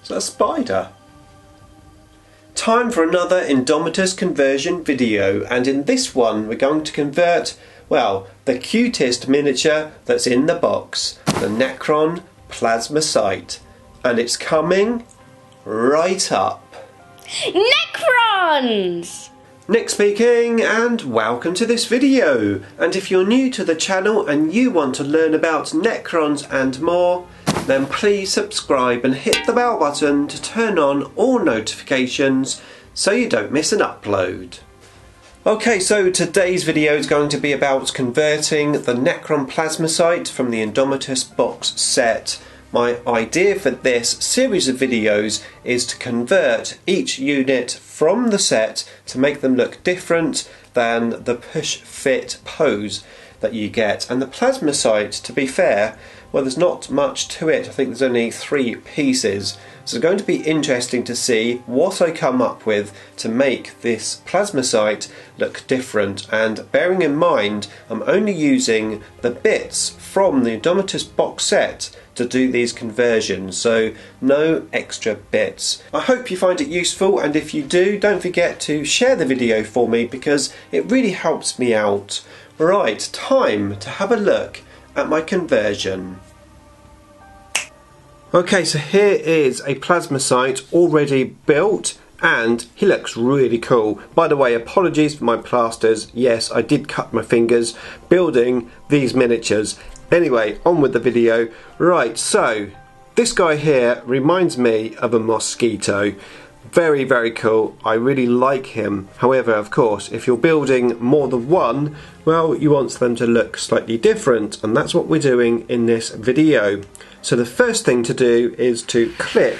Is that a spider? Time for another Indomitus conversion video, and in this one we're going to convert, well, the cutest miniature that's in the box, the Necron Plasmacyte, and it's coming right up. Necrons! Nick speaking, and welcome to this video. And if you're new to the channel and you want to learn about Necrons and more, then please subscribe and hit the bell button to turn on all notifications so you don't miss an upload. Okay, so today's video is going to be about converting the Necron Plasmacyte from the Indomitus box set. My idea for this series of videos is to convert each unit from the set to make them look different than the push-fit pose that you get. And the Plasmacyte, to be fair, well, there's not much to it. I think there's only 3 pieces. So it's going to be interesting to see what I come up with to make this Plasmacyte look different. And bearing in mind, I'm only using the bits from the Indomitus box set to do these conversions, so no extra bits. I hope you find it useful, and if you do, don't forget to share the video for me because it really helps me out. Right, time to have a look at my conversion. Okay, so here is a Plasmacyte already built, and he looks really cool. By the way, apologies for my plasters. Yes, I did cut my fingers building these miniatures. Anyway, on with the video. Right, so this guy here reminds me of a mosquito. Very, very cool. I really like him. However, of course, if you're building more than one, well, you want them to look slightly different, and that's what we're doing in this video. So the first thing to do is to clip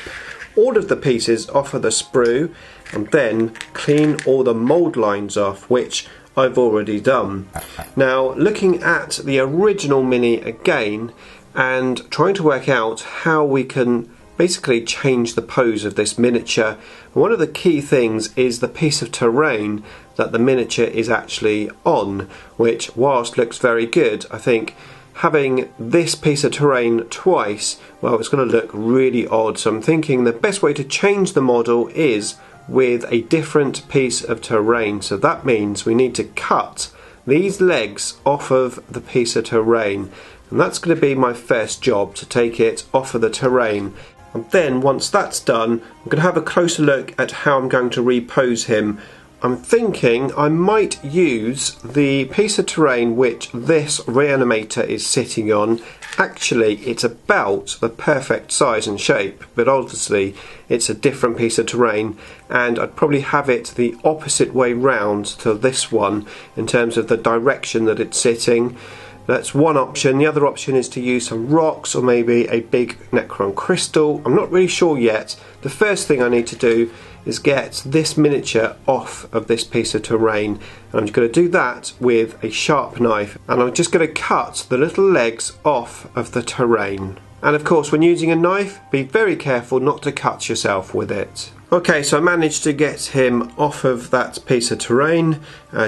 all of the pieces off of the sprue and then clean all the mould lines off, which I've already done. Now, looking at the original Mini again and trying to work out how we can basically change the pose of this miniature, one of the key things is the piece of terrain that the miniature is actually on, which, whilst looks very good, I think having this piece of terrain twice, well, it's going to look really odd. So I'm thinking the best way to change the model is with a different piece of terrain. So that means we need to cut these legs off of the piece of terrain, and that's going to be my first job, to take it off of the terrain. And then once that's done, I'm going to have a closer look at how I'm going to repose him. I'm thinking I might use the piece of terrain which this reanimator is sitting on. Actually, it's about the perfect size and shape, but obviously it's a different piece of terrain, and I'd probably have it the opposite way round to this one in terms of the direction that it's sitting. That's one option. The other option is to use some rocks or maybe a big Necron crystal. I'm not really sure yet. The first thing I need to do is get this miniature off of this piece of terrain, and I'm just going to do that with a sharp knife, and I'm just going to cut the little legs off of the terrain. And of course, when using a knife, be very careful not to cut yourself with it. Okay, so I managed to get him off of that piece of terrain,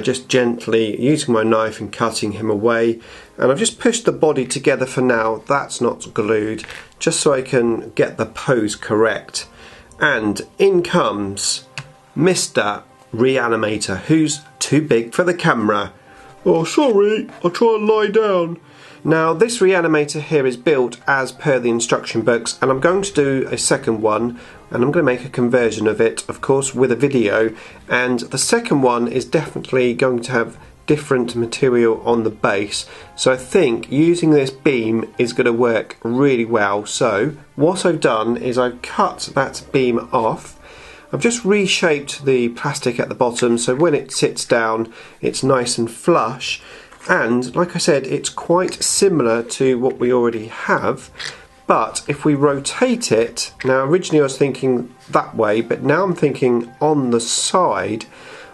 just gently using my knife and cutting him away. And I've just pushed the body together for now, that's not glued, just so I can get the pose correct. And in comes Mr. Reanimator, who's too big for the camera. Oh, sorry, I'll try and lie down. Now, this Reanimator here is built as per the instruction books, and I'm going to do a second one, and I'm going to make a conversion of it, of course, with a video. And the second one is definitely going to have different material on the base, so I think using this beam is going to work really well. So what I've done is I've cut that beam off. I've just reshaped the plastic at the bottom so when it sits down it's nice and flush, and like I said, it's quite similar to what we already have. But if we rotate it, now originally I was thinking that way, but now I'm thinking on the side,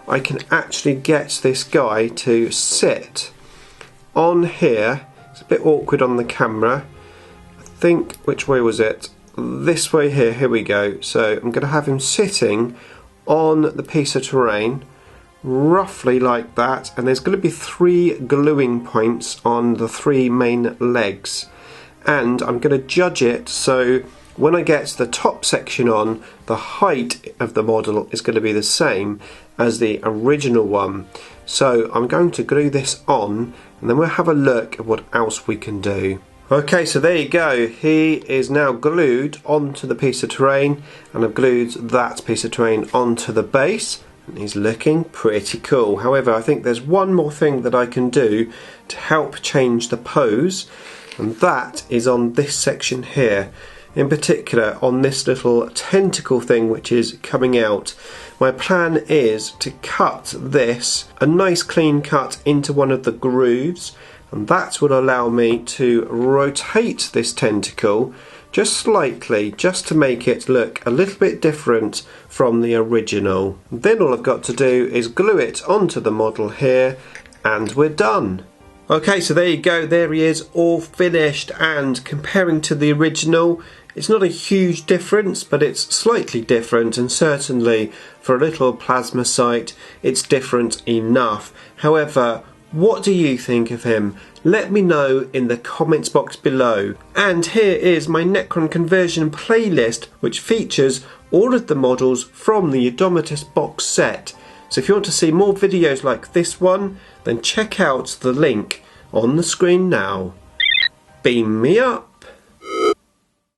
I can actually get this guy to sit on here. It's a bit awkward on the camera. I think, which way was it? This way here, here we go. So I'm going to have him sitting on the piece of terrain, roughly like that, and there's going to be 3 gluing points on the 3 main legs. And I'm going to judge it so when I get the top section on, the height of the model is going to be the same as the original one. So I'm going to glue this on, and then we'll have a look at what else we can do. Okay, so there you go. He is now glued onto the piece of terrain, and I've glued that piece of terrain onto the base, and he's looking pretty cool. However, I think there's one more thing that I can do to help change the pose, and that is on this section here. In particular, on this little tentacle thing which is coming out. My plan is to cut this, a nice clean cut, into one of the grooves, and that will allow me to rotate this tentacle just slightly, just to make it look a little bit different from the original. Then all I've got to do is glue it onto the model here, and we're done. Okay, so there you go, there he is, all finished, and comparing to the original, it's not a huge difference, but it's slightly different, and certainly for a little Plasmacyte it's different enough. However, what do you think of him? Let me know in the comments box below. And here is my Necron conversion playlist, which features all of the models from the Indomitus box set. So if you want to see more videos like this one, then check out the link on the screen now. Beam me up!